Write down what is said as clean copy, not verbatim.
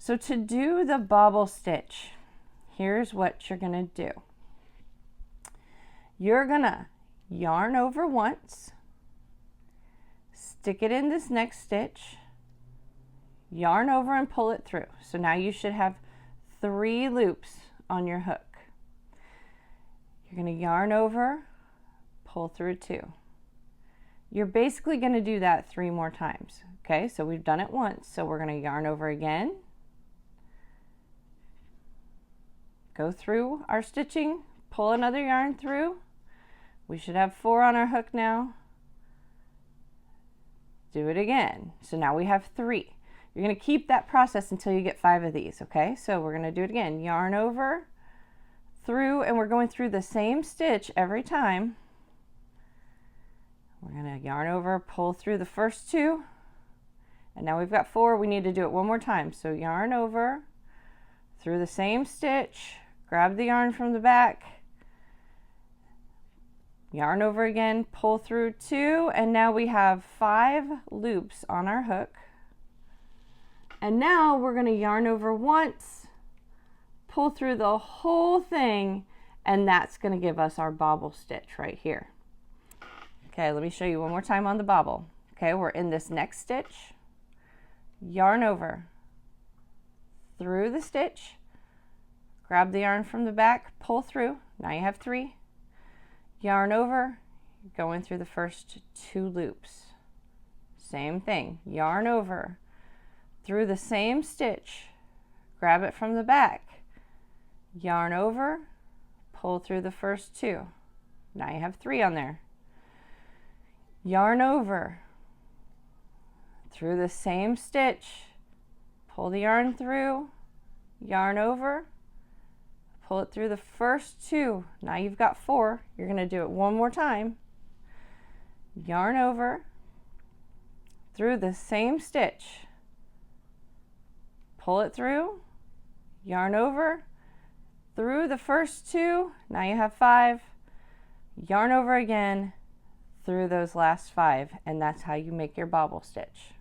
So to do the bobble stitch, here's what you're gonna do. You're gonna yarn over once, stick it in this next stitch, yarn over and pull it through. So now you should have 3 loops on your hook. You're gonna yarn over, pull through 2. You're basically gonna do that 3 more times. Okay, so we've done it once, so we're gonna yarn over again, go through our stitching, pull another yarn through. We should have 4 on our hook now. Do it again. So now we have 3. You're going to keep that process until you get 5 of these, okay? So we're going to do it again. Yarn over, through, and we're going through the same stitch every time. We're going to yarn over, pull through the first 2, and now we've got 4. We need to do it one more time. So yarn over, through the same stitch, grab the yarn from the back, yarn over again, pull through 2, and now we have 5 loops on our hook. And now we're going to yarn over once, pull through the whole thing, and that's going to give us our bobble stitch right here. Okay, let me show you one more time on the bobble. Okay, we're in this next stitch, yarn over, through the stitch, grab the yarn from the back, pull through. Now you have 3. Yarn over, going through the first 2 loops. Same thing, yarn over, through the same stitch, grab it from the back, yarn over, pull through the first 2. Now you have 3 on there. Yarn over, through the same stitch, pull the yarn through, yarn over, pull it through the first 2. Now you've got 4. You're going to do it one more time. Yarn over, through the same stitch, pull it through, yarn over, through the first 2. Now you have 5. Yarn over again, through those last 5, and that's how you make your bobble stitch.